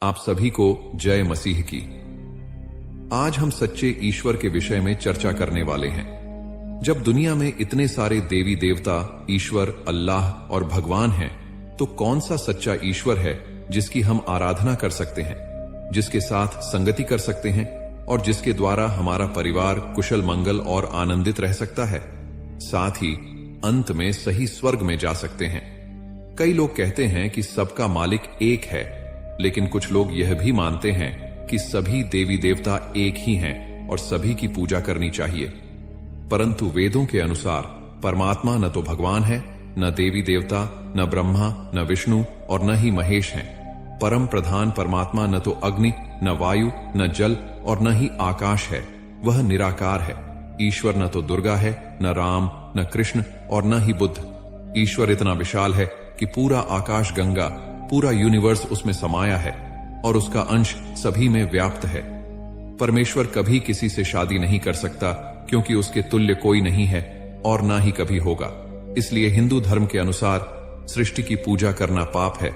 आप सभी को जय मसीह की। आज हम सच्चे ईश्वर के विषय में चर्चा करने वाले हैं। जब दुनिया में इतने सारे देवी देवता, ईश्वर, अल्लाह और भगवान हैं, तो कौन सा सच्चा ईश्वर है जिसकी हम आराधना कर सकते हैं, जिसके साथ संगति कर सकते हैं और जिसके द्वारा हमारा परिवार कुशल मंगल और आनंदित रह सकता है, साथ ही अंत में सही स्वर्ग में जा सकते हैं। कई लोग कहते हैं कि सबका मालिक एक है, लेकिन कुछ लोग यह भी मानते हैं कि सभी देवी देवता एक ही हैं और सभी की पूजा करनी चाहिए। परंतु वेदों के अनुसार परमात्मा न तो भगवान है, न देवी देवता, न ब्रह्मा, न विष्णु और न ही महेश हैं। परम प्रधान परमात्मा न तो अग्नि, न वायु, न जल और न ही आकाश है, वह निराकार है। ईश्वर न तो दुर्गा है, न राम, न कृष्ण और न ही बुद्ध। ईश्वर इतना विशाल है कि पूरा आकाश गंगा, पूरा यूनिवर्स उसमें समाया है और उसका अंश सभी में व्याप्त है। परमेश्वर कभी किसी से शादी नहीं कर सकता, क्योंकि उसके तुल्य कोई नहीं है और ना ही कभी होगा। इसलिए हिंदू धर्म के अनुसार सृष्टि की पूजा करना पाप है,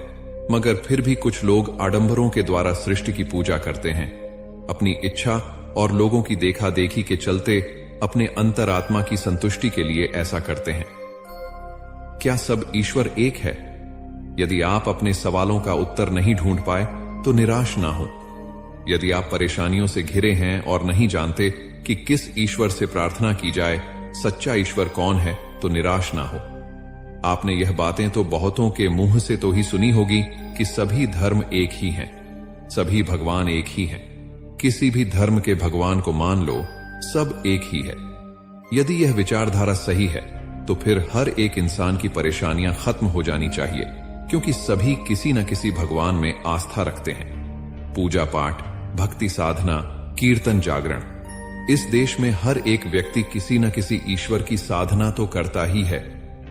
मगर फिर भी कुछ लोग आडंबरों के द्वारा सृष्टि की पूजा करते हैं। अपनी इच्छा और लोगों की देखा देखी के चलते अपने अंतरात्मा की संतुष्टि के लिए ऐसा करते हैं। क्या सब ईश्वर एक है? यदि आप अपने सवालों का उत्तर नहीं ढूंढ पाए तो निराश ना हो। यदि आप परेशानियों से घिरे हैं और नहीं जानते कि किस ईश्वर से प्रार्थना की जाए, सच्चा ईश्वर कौन है, तो निराश ना हो। आपने यह बातें तो बहुतों के मुंह से तो ही सुनी होगी कि सभी धर्म एक ही हैं, सभी भगवान एक ही हैं। किसी भी धर्म के भगवान को मान लो, सब एक ही है। यदि यह विचारधारा सही है तो फिर हर एक इंसान की परेशानियां खत्म हो जानी चाहिए, क्योंकि सभी किसी न किसी भगवान में आस्था रखते हैं। पूजा पाठ, भक्ति साधना, कीर्तन, जागरण, इस देश में हर एक व्यक्ति किसी न किसी ईश्वर की साधना तो करता ही है।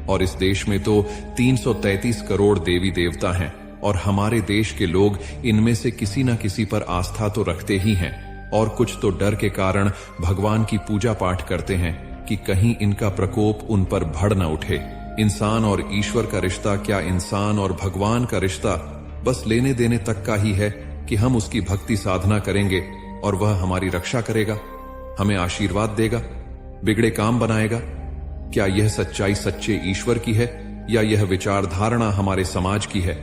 और इस देश में तो 333 करोड़ देवी देवता हैं और हमारे देश के लोग इनमें से किसी न किसी पर आस्था तो रखते ही हैं, और कुछ तो डर के कारण भगवान की पूजा पाठ करते हैं कि कहीं इनका प्रकोप उन पर भड़ न उठे। इंसान और ईश्वर का रिश्ता, क्या इंसान और भगवान का रिश्ता बस लेने देने तक का ही है कि हम उसकी भक्ति साधना करेंगे और वह हमारी रक्षा करेगा, हमें आशीर्वाद देगा, बिगड़े काम बनाएगा? क्या यह सच्चाई सच्चे ईश्वर की है, या यह विचारधारणा हमारे समाज की है,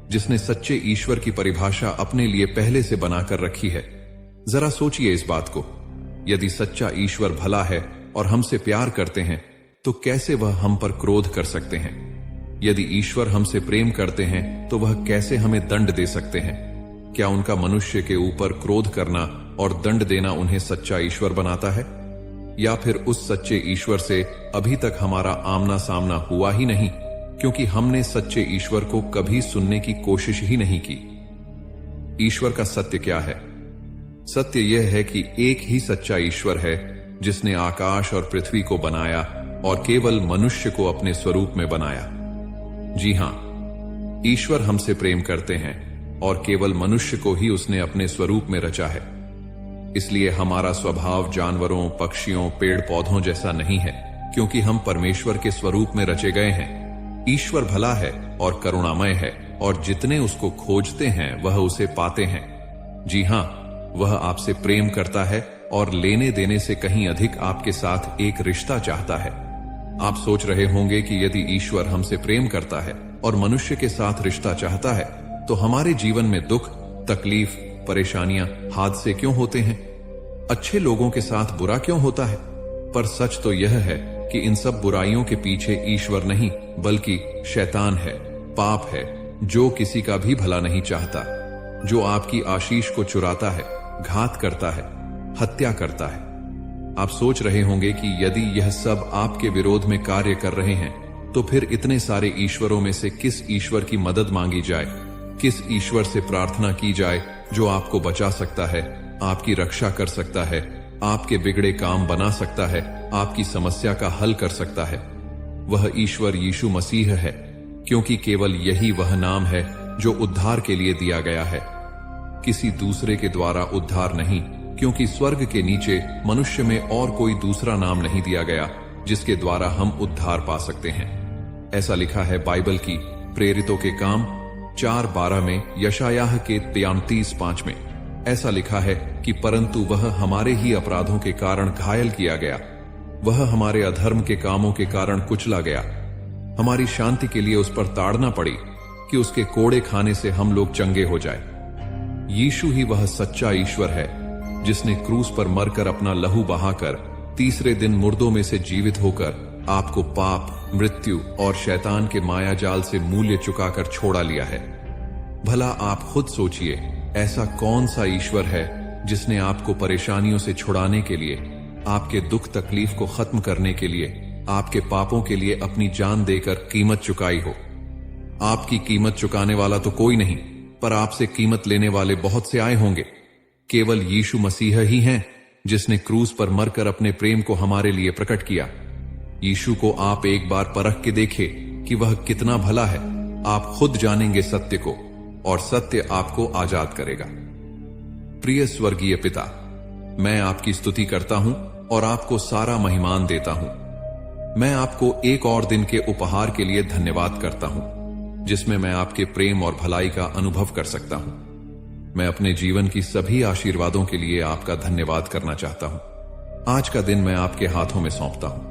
जिसने सच्चे ईश्वर की परिभाषा अपने लिए पहले से बनाकर रखी है? जरा सोचिए इस बात को। यदि सच्चा ईश्वर भला है और हमसे प्यार करते हैं, तो कैसे वह हम पर क्रोध कर सकते हैं? यदि ईश्वर हमसे प्रेम करते हैं तो वह कैसे हमें दंड दे सकते हैं? क्या उनका मनुष्य के ऊपर क्रोध करना और दंड देना उन्हें सच्चा ईश्वर बनाता है? या फिर उस सच्चे ईश्वर से अभी तक हमारा आमना सामना हुआ ही नहीं, क्योंकि हमने सच्चे ईश्वर को कभी सुनने की कोशिश ही नहीं की? ईश्वर का सत्य क्या है? सत्य यह है कि एक ही सच्चा ईश्वर है, जिसने आकाश और पृथ्वी को बनाया और केवल मनुष्य को अपने स्वरूप में बनाया। जी हां, ईश्वर हमसे प्रेम करते हैं और केवल मनुष्य को ही उसने अपने स्वरूप में रचा है। इसलिए हमारा स्वभाव जानवरों, पक्षियों, पेड़ पौधों जैसा नहीं है, क्योंकि हम परमेश्वर के स्वरूप में रचे गए हैं। ईश्वर भला है और करुणामय है, और जितने उसको खोजते हैं वह उसे पाते हैं। जी हां, वह आपसे प्रेम करता है और लेने देने से कहीं अधिक आपके साथ एक रिश्ता चाहता है। आप सोच रहे होंगे कि यदि ईश्वर हमसे प्रेम करता है और मनुष्य के साथ रिश्ता चाहता है, तो हमारे जीवन में दुख, तकलीफ, परेशानियां, हादसे क्यों होते हैं? अच्छे लोगों के साथ बुरा क्यों होता है? पर सच तो यह है कि इन सब बुराइयों के पीछे ईश्वर नहीं, बल्कि शैतान है, पाप है, जो किसी का भी भला नहीं चाहता, जो आपकी आशीष को चुराता है, घात करता है, हत्या करता है। आप सोच रहे होंगे कि यदि यह सब आपके विरोध में कार्य कर रहे हैं, तो फिर इतने सारे ईश्वरों में से किस ईश्वर की मदद मांगी जाए, किस ईश्वर से प्रार्थना की जाए जो आपको बचा सकता है, आपकी रक्षा कर सकता है, आपके बिगड़े काम बना सकता है, आपकी समस्या का हल कर सकता है? वह ईश्वर यीशु मसीह है, क्योंकि केवल यही वह नाम है जो उद्धार के लिए दिया गया है। किसी दूसरे के द्वारा उद्धार नहीं, क्योंकि स्वर्ग के नीचे मनुष्य में और कोई दूसरा नाम नहीं दिया गया जिसके द्वारा हम उद्धार पा सकते हैं। ऐसा लिखा है बाइबल की प्रेरितों के काम 4:12 में, यशायाह के 33:5 में ऐसा लिखा है कि परंतु वह हमारे ही अपराधों के कारण घायल किया गया, वह हमारे अधर्म के कामों के कारण कुचला गया, हमारी शांति के लिए उस पर ताड़ना पड़ी कि उसके कोड़े खाने से हम लोग चंगे हो जाए। यीशु ही वह सच्चा ईश्वर है जिसने क्रूस पर मरकर अपना लहू बहाकर तीसरे दिन मुर्दों में से जीवित होकर आपको पाप, मृत्यु और शैतान के माया जाल से मूल्य चुकाकर छोड़ा लिया है। भला आप खुद सोचिए, ऐसा कौन सा ईश्वर है जिसने आपको परेशानियों से छुड़ाने के लिए, आपके दुख तकलीफ को खत्म करने के लिए, आपके पापों के लिए अपनी जान देकर कीमत चुकाई हो। आपकी कीमत चुकाने वाला तो कोई नहीं, पर आपसे कीमत लेने वाले बहुत से आए होंगे। केवल यीशु मसीह ही हैं जिसने क्रूस पर मरकर अपने प्रेम को हमारे लिए प्रकट किया। यीशु को आप एक बार परख के देखे कि वह कितना भला है। आप खुद जानेंगे सत्य को, और सत्य आपको आजाद करेगा। प्रिय स्वर्गीय पिता, मैं आपकी स्तुति करता हूं और आपको सारा महिमान देता हूं। मैं आपको एक और दिन के उपहार के लिए धन्यवाद करता हूं, जिसमें मैं आपके प्रेम और भलाई का अनुभव कर सकता हूं। मैं अपने जीवन की सभी आशीर्वादों के लिए आपका धन्यवाद करना चाहता हूं। आज का दिन मैं आपके हाथों में सौंपता हूं।